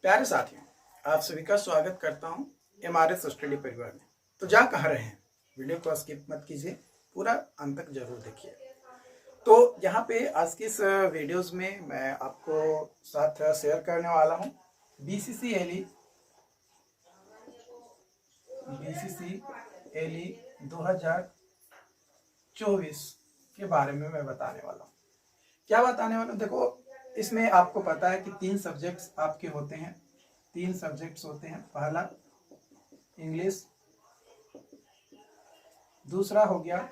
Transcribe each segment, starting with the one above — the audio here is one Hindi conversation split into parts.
प्यारे साथियों, आप सभी का स्वागत करता हूं एमआरएस स्टडी परिवार में। तो जा कहाँ रहे हैं, वीडियो को स्किप मत कीजिए, पूरा अंत तक जरूर देखिए। तो यहाँ पे आज की इस वीडियोस में मैं आपको साथ शेयर करने वाला हूँ बीसीसीएलई 2024 के बारे में मैं बताने वाला हूँ। क्या बताने वाला हूँ, देखो इसमें आपको पता है कि 3 सब्जेक्ट्स आपके होते हैं। 3 सब्जेक्ट्स होते हैं। पहला इंग्लिश, दूसरा हो गया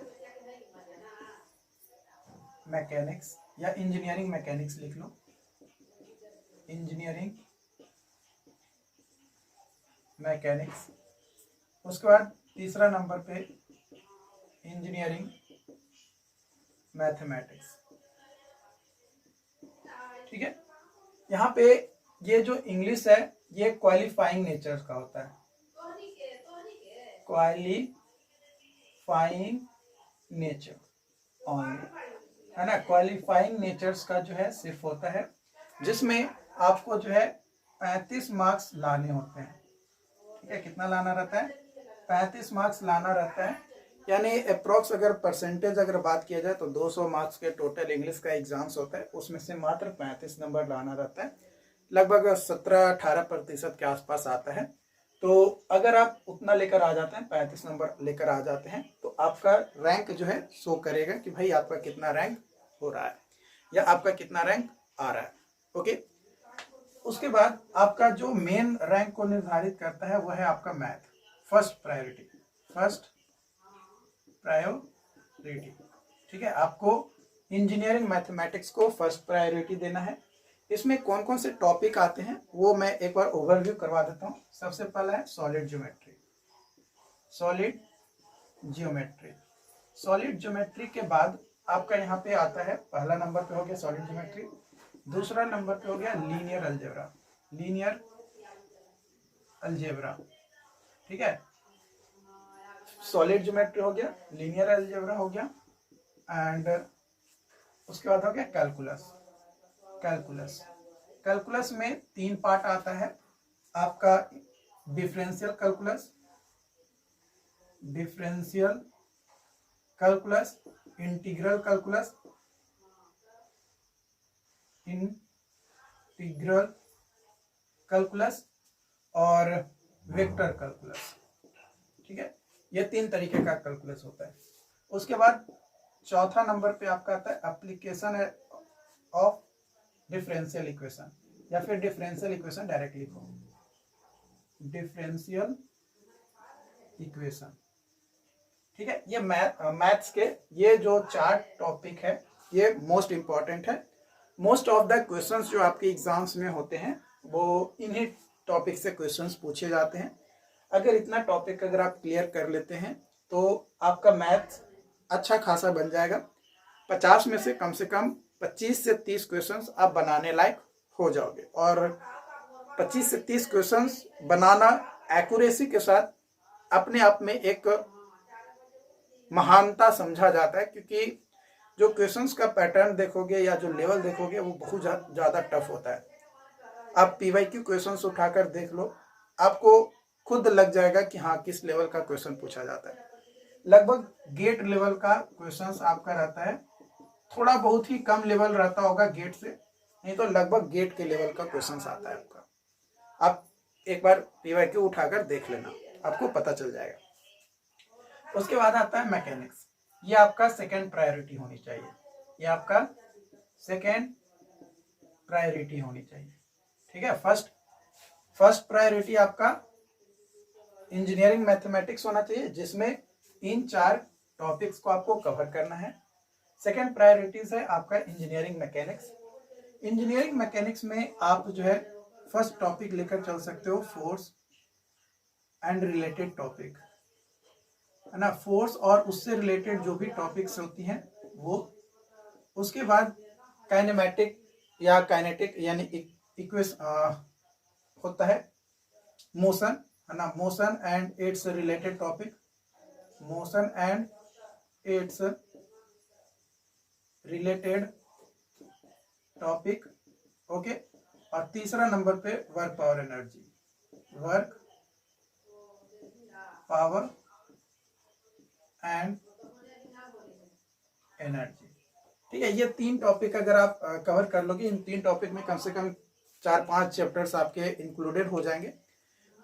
मैकेनिक्स या इंजीनियरिंग मैकेनिक्स लिख लो, इंजीनियरिंग मैकेनिक्स। उसके बाद तीसरा नंबर पे इंजीनियरिंग मैथमेटिक्स। ठीक है, यहाँ पे ये जो इंग्लिश है ये क्वालिफाइंग नेचर का होता है, क्वालिफाइंग नेचर ऑनली, है ना। क्वालिफाइंग नेचर्स का जो है सिर्फ होता है, जिसमें आपको जो है 35 मार्क्स लाने होते हैं। ठीक है, कितना लाना रहता है? 35 मार्क्स लाना रहता है। यानी अप्रोक्स अगर परसेंटेज अगर बात किया जाए तो 200 मार्क्स के टोटल इंग्लिश का एग्जाम्स होता है, उसमें से मात्र 35 नंबर लाना रहता है। लगभग 17-18% के आसपास आता है। तो अगर आप उतना लेकर आ जाते हैं, 35 नंबर लेकर आ जाते हैं, तो आपका रैंक जो है शो करेगा कि भाई आपका कितना रैंक हो रहा है या आपका कितना रैंक आ रहा है। ओके, उसके बाद आपका जो मेन रैंक को निर्धारित करता है वह है आपका मैथ, फर्स्ट प्रायोरिटी। ठीक है, आपको इंजीनियरिंग मैथमेटिक्स को फर्स्ट प्रायोरिटी देना है। इसमें कौन कौन से टॉपिक आते हैं वो मैं एक बार ओवरव्यू करवा देता हूँ। सबसे पहला है सॉलिड ज्योमेट्री। सॉलिड ज्योमेट्री के बाद आपका यहाँ पे आता है, पहला नंबर पे हो गया सॉलिड ज्योमेट्री, दूसरा नंबर पे हो गया लीनियर अलजेब्रा। ठीक है, सॉलिड ज्योमेट्री हो गया, लीनियर अलजेब्रा हो गया, एंड उसके बाद हो गया कैलकुलस में 3 पार्ट आता है आपका, डिफरेंशियल कैलकुलस, इंटीग्रल कैलकुलस और वेक्टर कैलकुलस। ठीक है, ये 3 तरीके का कैलकुलस होता है। उसके बाद चौथा नंबर पे आपका आता है एप्लीकेशन ऑफ डिफरेंशियल इक्वेशन, या फिर डिफरेंशियल इक्वेशन डायरेक्ट लिखो, डिफरेंशियल इक्वेशन। ठीक है, ये मैथ्स के ये जो 4 टॉपिक है ये मोस्ट इंपॉर्टेंट है। मोस्ट ऑफ द क्वेश्चंस जो आपके एग्जाम्स में होते हैं वो इन्हीं टॉपिक से क्वेश्चंस पूछे जाते हैं। अगर इतना टॉपिक अगर आप क्लियर कर लेते हैं तो आपका मैथ अच्छा खासा बन जाएगा। 50 में से कम 25 से 30 क्वेश्चंस आप बनाने लायक हो जाओगे, और 25 से 30 क्वेश्चंस बनाना एक्यूरेसी के साथ अपने आप में एक महानता समझा जाता है, क्योंकि जो क्वेश्चंस का पैटर्न देखोगे या जो लेवल देखोगे वो बहुत ज़्यादा टफ होता है। आप पीवाईक्यू क्वेश्चंस उठाकर देख लो, आपको खुद लग जाएगा कि हाँ किस लेवल का क्वेश्चन पूछा जाता है। लगभग गेट लेवल का क्वेश्चंस आपका रहता है, थोड़ा बहुत ही कम लेवल रहता होगा गेट से, नहीं तो लगभग गेट के लेवल का क्वेश्चंस आता है आपका। आप एक बार पीवाईक्यू उठाकर देख लेना, आपको पता चल जाएगा। उसके बाद आता है मैकेनिक्स। ये आपका सेकेंड प्रायोरिटी होनी चाहिए, ये आपका सेकेंड प्रायोरिटी होनी चाहिए। ठीक है, फर्स्ट प्रायोरिटी आपका इंजीनियरिंग मैथमेटिक्स होना चाहिए, जिसमें इन 4 टॉपिक्स को आपको कवर करना है। सेकेंड प्रायोरिटीज है आपका इंजीनियरिंग मैकेनिक्स में आप जो है फर्स्ट टॉपिक लेकर चल सकते हो फोर्स एंड रिलेटेड टॉपिक, है ना, फोर्स और उससे रिलेटेड जो भी टॉपिक्स होती हैं वो। उसके बाद काइनेमेटिक या काइनेटिक यानी इक्वेशन होता है, मोशन, है ना, motion and it's related topic, okay. और तीसरा नंबर पे work power energy, work power and energy. ठीक है, ये 3 टॉपिक अगर आप कवर कर लोगे, इन 3 टॉपिक में कम से कम 4-5 चैप्टर्स आपके इंक्लूडेड हो जाएंगे,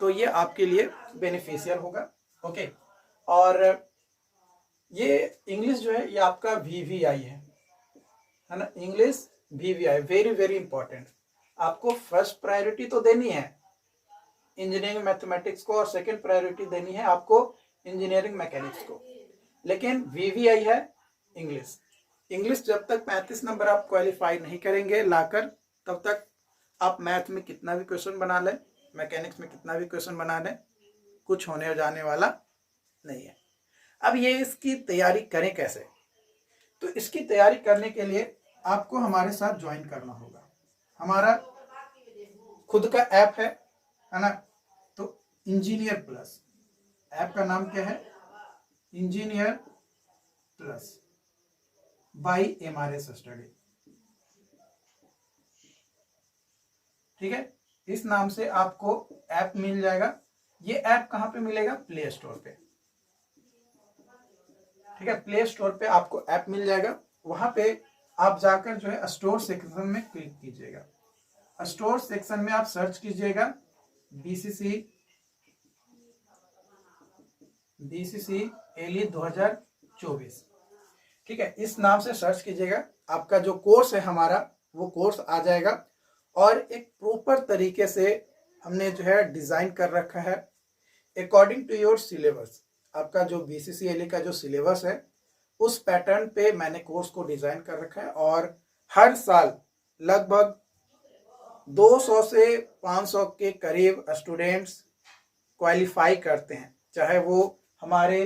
तो ये आपके लिए बेनिफिशियल होगा। ओके, और ये इंग्लिश जो है ये आपका VVI है ना, English VVI very very important. आपको फर्स्ट प्रायोरिटी तो देनी है इंजीनियरिंग मैथमेटिक्स को, और सेकंड प्रायोरिटी देनी है आपको इंजीनियरिंग मैकेनिक्स को, लेकिन VVI है इंग्लिश। इंग्लिश जब तक 35 नंबर आप क्वालिफाई नहीं करेंगे लाकर, तब तक आप मैथ में कितना भी क्वेश्चन बना लें, मैकेनिक्स में कितना भी क्वेश्चन बना लें, कुछ होने जाने वाला नहीं है। अब ये इसकी तैयारी करें कैसे? तो इसकी तैयारी करने के लिए आपको हमारे साथ ज्वाइन करना होगा। हमारा खुद का ऐप है ना, तो इंजीनियर प्लस, ऐप का नाम क्या है? Engineer plus by MRS study. ठीक है, इस नाम से आपको ऐप मिल जाएगा। ये ऐप कहां पे मिलेगा? प्ले स्टोर पे। ठीक है, प्ले स्टोर पे आपको ऐप मिल जाएगा। वहां पे आप जाकर जो है स्टोर सेक्शन में क्लिक कीजिएगा। स्टोर सेक्शन में आप सर्च कीजिएगा BCC एली 2024। ठीक है, इस नाम से सर्च कीजिएगा, आपका जो कोर्स है हमारा वो कोर्स आ जाएगा। और एक प्रॉपर तरीके से हमने जो है डिजाइन कर रखा है अकॉर्डिंग टू योर सिलेबस। आपका जो BCC एली का जो सिलेबस है उस पैटर्न पे मैंने कोर्स को डिजाइन कर रखा है, और हर साल लगभग 200 से 500 के करीब स्टूडेंट्स क्वालिफाई करते हैं, चाहे वो हमारे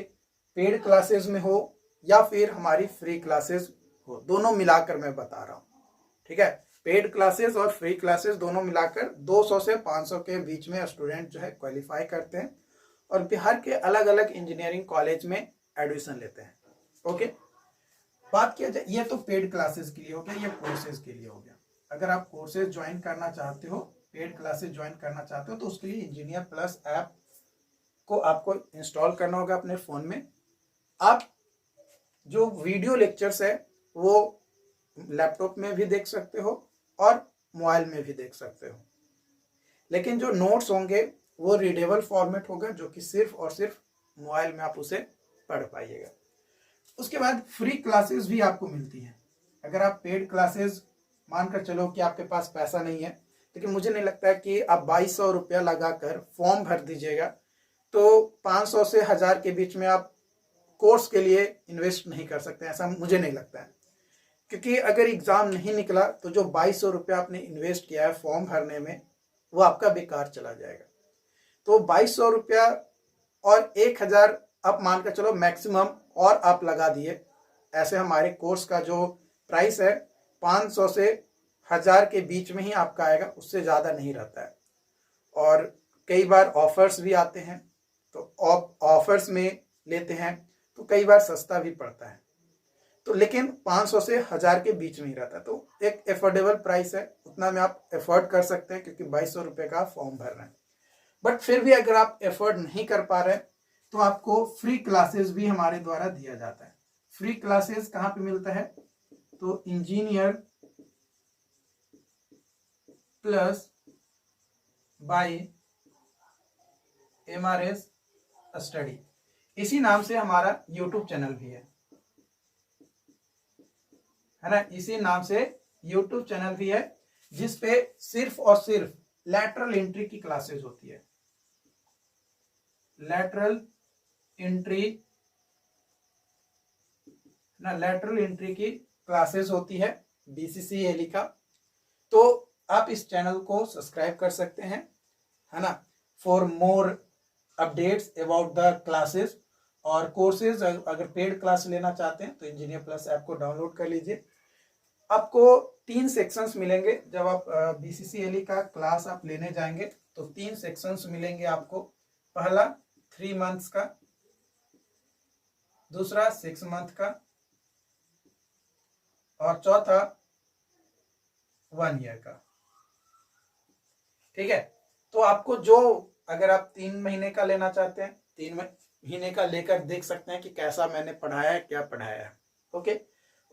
पेड क्लासेस में हो या फिर हमारी फ्री क्लासेस हो, दोनों मिलाकर मैं बता रहा हूँ। ठीक है, पेड क्लासेस और फ्री क्लासेस दोनों मिलाकर 200 से 500 के बीच में स्टूडेंट जो है क्वालिफाई करते हैं और बिहार के अलग अलग इंजीनियरिंग कॉलेज में एडमिशन लेते हैं। ओके, बात किया जाए, ये तो पेड क्लासेस के लिए हो गया, ये कोर्सेज के लिए हो गया। अगर आप कोर्सेज ज्वाइन करना चाहते हो, पेड क्लासेस ज्वाइन करना चाहते हो, तो उसके लिए इंजीनियर प्लस ऐप को आपको इंस्टॉल करना होगा अपने फोन में। आप जो वीडियो लेक्चर्स है वो लैपटॉप में भी देख सकते हो और मोबाइल में भी देख सकते हो, लेकिन जो नोट्स होंगे वो रीडेबल फॉर्मेट होगा, जो कि सिर्फ और सिर्फ मोबाइल में आप उसे पढ़ पाइएगा। उसके बाद फ्री क्लासेस भी आपको मिलती हैं। अगर आप पेड क्लासेस मानकर चलो कि आपके पास पैसा नहीं है, लेकिन मुझे नहीं लगता है कि आप 2200 रुपया लगाकर फॉर्म भर दीजिएगा तो 500 से 1000 के बीच में आप कोर्स के लिए इन्वेस्ट नहीं कर सकते, ऐसा मुझे नहीं लगता है। क्योंकि अगर एग्जाम नहीं निकला तो जो 2200 रुपया आपने इन्वेस्ट किया है फॉर्म भरने में वो आपका बेकार चला जाएगा। तो 2200 रुपया और 1000 आप मानकर चलो मैक्सिमम और आप लगा दिए, ऐसे हमारे कोर्स का जो प्राइस है 500 से 1000 के बीच में ही आपका आएगा, उससे ज़्यादा नहीं रहता है। और कई बार ऑफर्स भी आते हैं, तो ऑफर्स में लेते हैं तो कई बार सस्ता भी पड़ता है, तो लेकिन 500 से 1000 के बीच में ही रहता है, तो एक एफोर्डेबल प्राइस है, उतना में आप एफोर्ड कर सकते हैं क्योंकि 2200 रुपये का फॉर्म भर रहे हैं। बट फिर भी अगर आप एफोर्ड नहीं कर पा रहे तो आपको फ्री क्लासेस भी हमारे द्वारा दिया जाता है। फ्री क्लासेस कहाँ पे मिलता है? तो engineer plus by MRS study, इसी नाम से हमारा YouTube चैनल भी है ना, इसी नाम से YouTube चैनल भी है, जिसपे सिर्फ और सिर्फ लैटरल एंट्री की क्लासेस होती है। लैटरल एंट्री की क्लासेस होती है BCC एली का। तो आप इस चैनल को सब्सक्राइब कर सकते हैं, है ना, for more updates about the classes और कोर्सेज। अगर पेड क्लास लेना चाहते हैं तो इंजीनियर प्लस ऐप को डाउनलोड कर लीजिए। आपको 3 सेक्शंस मिलेंगे जब आप BCC एली का क्लास आप लेने जाएंगे, तो 3 सेक्शंस मिलेंगे आपको। पहला 3 मंथ्स का, दूसरा 6 मंथ का और चौथा 1 ईयर का। ठीक है। तो आपको जो, अगर आप 3 महीने का लेना चाहते हैं, 3 महीने का लेकर देख सकते हैं कि कैसा मैंने पढ़ाया है, क्या पढ़ाया है। ओके।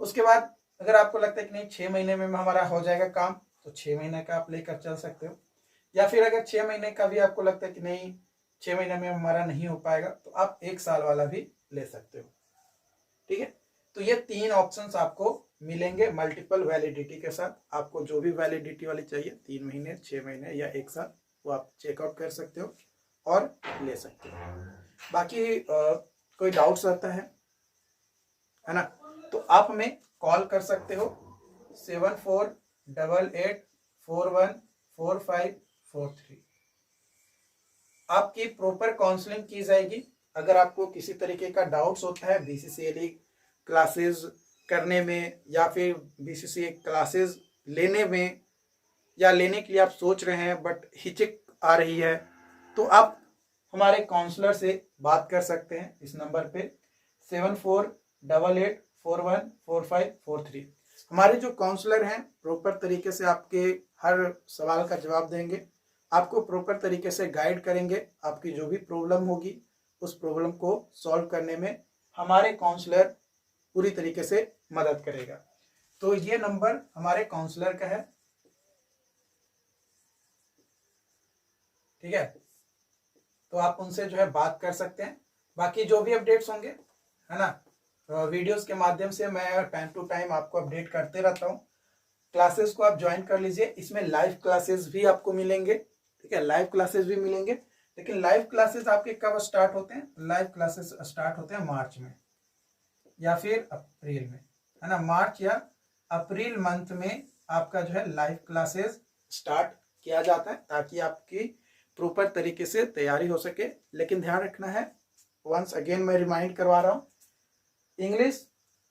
उसके बाद अगर आपको लगता है कि नहीं 6 महीने में हमारा हो जाएगा काम, तो 6 महीने का आप लेकर चल सकते हो। या फिर अगर 6 महीने का भी आपको लगता है कि नहीं 6 महीने में हमारा नहीं हो पाएगा, तो आप 1 साल वाला भी ले सकते हो। ठीक है। तो ये 3 ऑप्शंस आपको मिलेंगे मल्टीपल वैलिडिटी के साथ। आपको जो भी वैलिडिटी वाली चाहिए, 3 महीने, 6 महीने या 1 साल, वो आप चेकआउट कर सकते हो और ले सकते हो। बाकी कोई डाउट्स रहता है ना, तो आप हमें कॉल कर सकते हो 7488414543। आपकी प्रॉपर काउंसलिंग की जाएगी। अगर आपको किसी तरीके का डाउट्स होता है बीसीसीएल क्लासेस करने में, या फिर बीसीसीए क्लासेस लेने में, या लेने के लिए आप सोच रहे हैं बट हिचक आ रही है, तो आप हमारे काउंसलर से बात कर सकते हैं इस नंबर पे 7488414543। हमारे जो काउंसलर हैं प्रॉपर तरीके से आपके हर सवाल का जवाब देंगे, आपको प्रॉपर तरीके से गाइड करेंगे। आपकी जो भी प्रॉब्लम होगी उस प्रॉब्लम को सॉल्व करने में हमारे काउंसलर पूरी तरीके से मदद करेगा। तो ये नंबर हमारे काउंसलर का है। ठीक है। तो आप उनसे जो है बात कर सकते हैं। बाकी जो भी अपडेट्स होंगे, है ना, वीडियोस के माध्यम से मैं टाइम टू टाइम आपको अपडेट करते रहता हूँ। क्लासेस को आप ज्वाइन कर लीजिए। इसमें लाइव क्लासेस भी आपको मिलेंगे। ठीक है, लाइव क्लासेस भी मिलेंगे। लेकिन लाइव क्लासेस आपके कब स्टार्ट होते हैं? लाइव क्लासेस स्टार्ट होते हैं मार्च में या फिर अप्रैल में, है ना। मार्च या अप्रैल मंथ में आपका जो है लाइव क्लासेस स्टार्ट किया जाता है, ताकि आपकी प्रॉपर तरीके से तैयारी हो सके। लेकिन ध्यान रखना है, वंस अगेन मैं रिमाइंड करवा रहा हूँ, इंग्लिश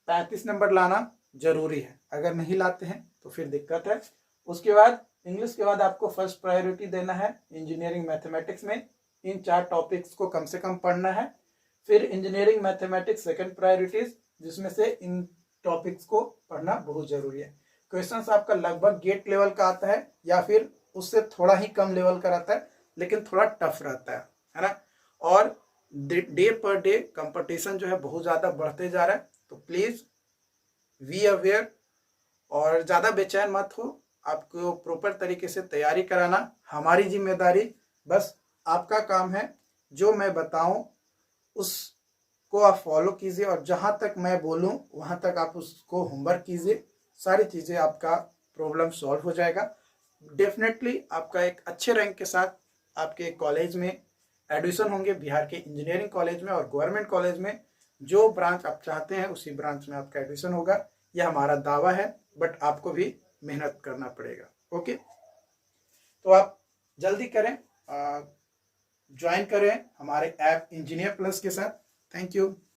35 नंबर लाना जरूरी है। अगर नहीं लाते हैं तो फिर दिक्कत है। उसके बाद इंग्लिश के बाद आपको फर्स्ट प्रायोरिटी देना है इंजीनियरिंग मैथमेटिक्स में। इन 4 टॉपिक्स को कम से कम पढ़ना है। फिर इंजीनियरिंग मैथमेटिक्स सेकंड प्रायोरिटीज, जिसमें से इन टॉपिक्स को पढ़ना बहुत जरूरी है। क्वेश्चंस आपका लगभग गेट लेवल का आता है या फिर उससे थोड़ा ही कम लेवल का रहता है, लेकिन थोड़ा टफ रहता है ना। और डे पर डे कंपटीशन जो है बहुत ज़्यादा बढ़ते जा रहा है। तो प्लीज़ बी अवेयर और ज़्यादा बेचैन मत हो। आपको प्रॉपर तरीके से तैयारी कराना हमारी जिम्मेदारी। बस आपका काम है जो मैं बताऊं उसको आप फॉलो कीजिए, और जहां तक मैं बोलूं वहां तक आप उसको होमवर्क कीजिए। सारी चीज़ें आपका प्रॉब्लम सॉल्व हो जाएगा। डेफिनेटली आपका एक अच्छे रैंक के साथ आपके कॉलेज में एडमिशन होंगे, बिहार के इंजीनियरिंग कॉलेज में और गवर्नमेंट कॉलेज में। जो ब्रांच आप चाहते हैं उसी ब्रांच में आपका एडमिशन होगा। यह हमारा दावा है, बट आपको भी मेहनत करना पड़ेगा। ओके, तो आप जल्दी करें, ज्वाइन करें हमारे ऐप इंजीनियर प्लस के साथ। Thank you.